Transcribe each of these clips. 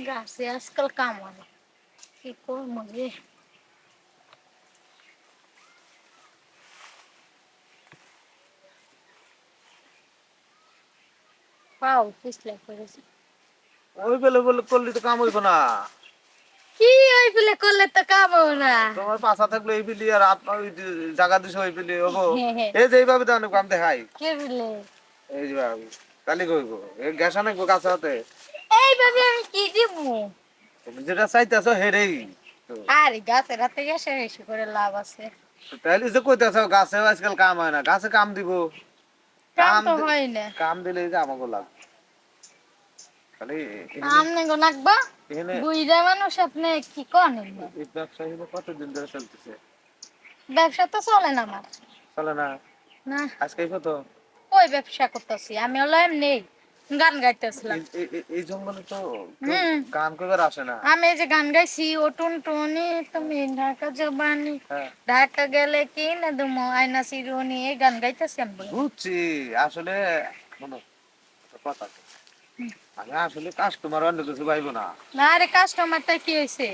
গাছে আজকাল কামানে কি করবো যে পাও পিছলে করেছি ওই বেলে বলে করলে তো কাম হইব না। কি ওই ফেলে করলে তো কাম হবে না। তোমার পাশা থাকলে এই বিলি আর ওই জায়গা দিছে ওই বিলি ওগো হ্যাঁ হ্যাঁ এই যে এইভাবে তো অনেক কাম দেখাই কে ফেলে এই যে ভাবি কালি কইব এই গ্যাস অনেক গাছ হতে এইভাবে আমি কি দিব। তুমি যেটা চাইতেছো হেরেই তো আরে গাছে রাতে গেছে বেশি করে লাভ আছে। তাহলে যে কইতেছো গাছে আজকাল কাম হয় না গাছে কাম দিব কাম কাম তো হয় না কাম দিলে যে আমাকে লাভ খালি এখানে আমনে গো নাকবা এখানে বুইরা মানুষ আপনি কি কোন এই ব্যবসা হলো কতদিন ধরে চলতেছে ব্যবসা তো চলে না আমার চলে না না আজকে কত কই ব্যবসা করতেছি আমি হলো এমনি গান গাইতেছিলাম। এই জঙ্গলে তো কেউ হুম গান কইবার আসে না আমি এই যে গান গাইছি ও টুনটুনি তুমি ঢাকা জবানি হ্যাঁ ঢাকা গেলে কি না দুমো আয়না সিরুনি এই গান গাইতেছি আমি বলে। বুঝছি আসলে শোনো একটা কথা আছে। আমি আসলে কাস্টমার অন্য কিছু পাইবো না না আরে কাস্টমারটা কি হয়েছে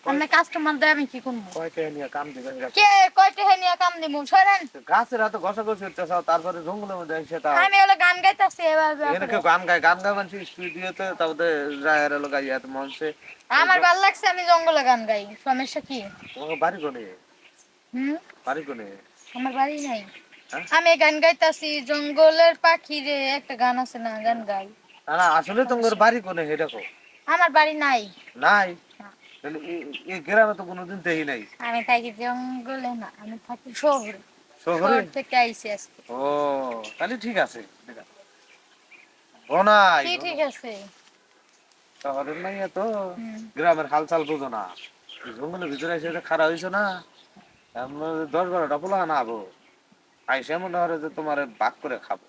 আমি কাস্টমার দেয় আমি কি করবো কয়টা নিয়ে কাম দিবেন কে কয়টা হে নিয়ে কাম দিব সরেন। গাছের হাতে ঘষা ঘষি হচ্ছে তারপরে জঙ্গলের মধ্যে সেটা আমি হলো গান গাইতেছি এবার এখানে কেউ গান গায় গান গায় মানে স্টুডিওতে তারপরে যায় হলো গাইয়াত মঞ্চে আমার ভালো লাগছে আমি জঙ্গলে গান গাই সমস্যা কি। তোমাকে বাড়ি কোনে হুম বাড়ি কোনে আমার বাড়ি নাই হ্যাঁ আমি গান গাইতাছি জঙ্গলের পাখি রে একটা গান আছে না গান গাই। না না আসলে তোমার বাড়ি কোনে এটা কো আমার বাড়ি নাই নাই না, তাহলে এই গ্রামে তো কোনোদিন দেখি নাই আমি থাকি জঙ্গলে না আমি থাকি শহরে শহরে শহর থেকে আইছি আজকে। ও তাহলে ঠিক আছে ঘনাই কি ঠিক আছে। শহরের নাই তো হুম গ্রামের হালচাল বুঝো না জঙ্গলের ভিতরে এসে খারাপ হয়েছে না আমরা 10-12টা পোলা না আবো আইসে মনে হয় যে তোমার ভাগ করে খাবো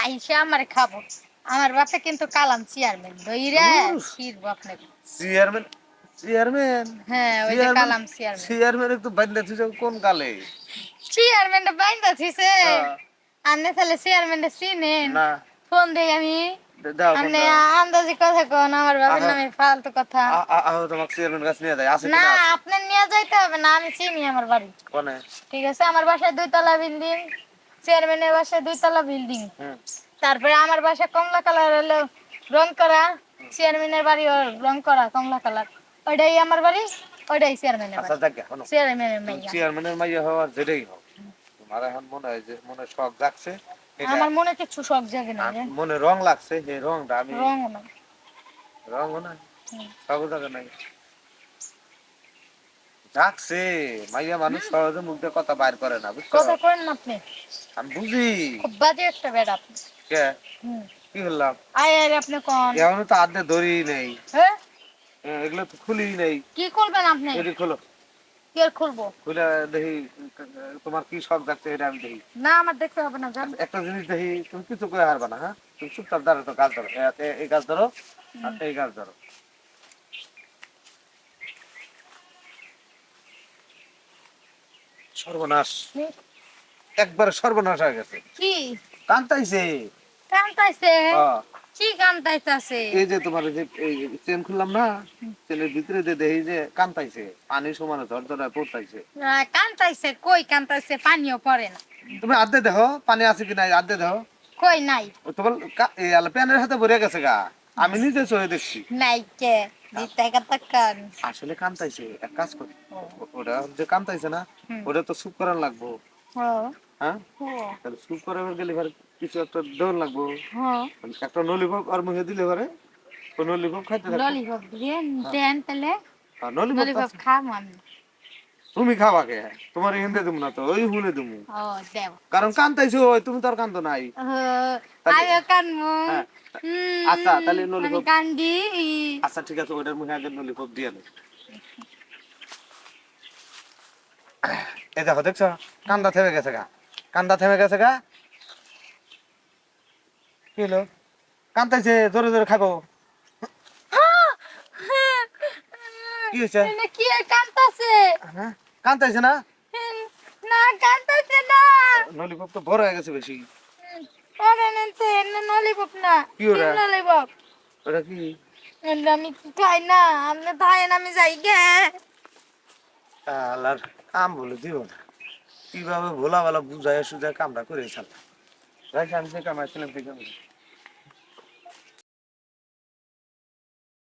আইসা আমার খাবো আমার বাপে কিন্তু কালাম চেয়ারম্যান দইরা শির বাপনে। চেয়ারম্যান চেয়ারম্যান হ্যাঁ ওই যে চেয়ারম্যান কালাম চেয়ারম্যান চেয়ারম্যান একটু বান্ধা তুই কোন কালে চেয়ারম্যানটা বাইন্দা থিছে হ্যাঁ, আন্নে তাহলে চেয়ারম্যানটা চিনেন না ফোন দেই আমি দাও আন্নে কোনটা আন্দাজি কথা কোন আমার বাবার আহা নামে ফালতু কথা। আহ তোমাকে চেয়ারম্যান কাছে নিয়ে যায় আছে না কিনা আছে আপনার নিয়ে যাইতে হবে না আমি চিনি আমার বাড়ি। কোনে ঠিক আছে আমার বাসায় 2 তলা বিল্ডিং চেয়ারম্যানের বাসায় 2 তলা বিল্ডিং হুম তারপরে আমার বাসায় কমলা কালার হলো রং করা চেয়ারম্যানের বাড়ি রং করা কমলা কালার ওইটাই আমার বাড়ি ওইটাই চেয়ারম্যানের আচ্ছা বাড়ি দেখ শোনো চেয়ারম্যানের মাইয়া। চেয়ারম্যানের মাইয়া হওয়ার যেটাই হোক তোমার এখন মনে হয় যে মনে শখ জাগছে এটা আমার মনে কিছু শখ জাগে না রে মনে রং লাগছে এই রংটা আমি রং না রঙও নাই হুম। সব জায়গা নাই জাগছে মাইয়া মানুষ সহজে মুখ দিয়ে কথা বাইর করে না বুঝছো কথা করেন না আপনি আমি বুঝি খুব বাজে একটা বেড়া আপনি। কে হুম কি হলাম আয় আয় আপনি কোন এখনো তো আদে ধরি নেই হ্যাঁ এগুলো তো খুলি নেই কি করবেন আপনি এটি খোলো কি আর খুলবো খুলে দেখি তোমার কি শখ যাচ্ছে এটা আমি দেখি না আমার দেখতে হবে না জান। আচ্ছা, একটা জিনিস দেখি তুমি কিছু করে হারবা না হ্যাঁ তুমি চুপচাপ দাঁড়ো তো গাছ ধরো এই গাছ ধরো আর এই গাছ ধরো সর্বনাশ একবার সর্বনাশ হয়ে গেছে কি কান্তাইছে কান্তাইছে হ্যাঁ কি কান্তাইতাছে এই যে তোমার এই যে এই চেন খুললাম না চেনের ভিতরে যে দেখি যে কান্তাইছে পানি সমানে ঝরঝরায় পড়তাইছে কান্তাইছে কই কান্তাইছে পানিও পড়ে না তুমি আদে দেখো পানি আছে কি নাই আদে দেখো কই নাই ও তোমার এই প্যানের হাতে ভরে গেছে গা আমি নিজে চয়ে দেখছি নাই কে দিতে কথা কান আসলে কান্তাইছে এক কাজ করি ওটা যে কান্তাইছে না ওটা তো সুপ করার লাগবো ও হ্যাঁ ও তাহলে সুপ করার গেলে এবার কিছু একটা দেওয়ার লাগবো হ্যাঁ একটা নলিপপ আর মুখে দিলে এবারে ওই নলিপপ খাইতে থাকবো ললিপপ দিয়ে দেন তাহলে নলিপপ ললিপপ খাবো আমি। তুমি খাবা কে তোমার এখান থেকে দেবো না তো ওই হুনে দেবো ও দেব কারণ কান্তাইছো ওই তুমি তো আর কান্দো নাই আরে কানমু হ্যাঁ আচ্ছা তাহলে আমি নলিপপ কান্দি আচ্ছা ঠিক আছে ওইটার মুখে আগে নলিপপ দিয়ে নে এই দেখো দেখছো কান্দা থেমে গেছে গা কান্দা থেমে গেছে গা কি হলো কান্তাইছে জোরে জোরে খাবো কি হয়েছে এনে কি আর কান্তাছে হ্যাঁ কান্তাইছে না না কান্তাছে না নলিপপ তো বড় হয়ে গেছে বেশি ওরে নেনতে এনে ললিপপ না কি ওরা? ললিপপ ওটা কি? আমি কি খাই না, আপনি খাইন, আমি যাই গে। আল্লাহর কাম বলে দিও না, কিভাবে ভোলা ভালা বুঝায় সুজায় কামটা করে ছাড়লাম। ভাই আমি যে কামাইছিলাম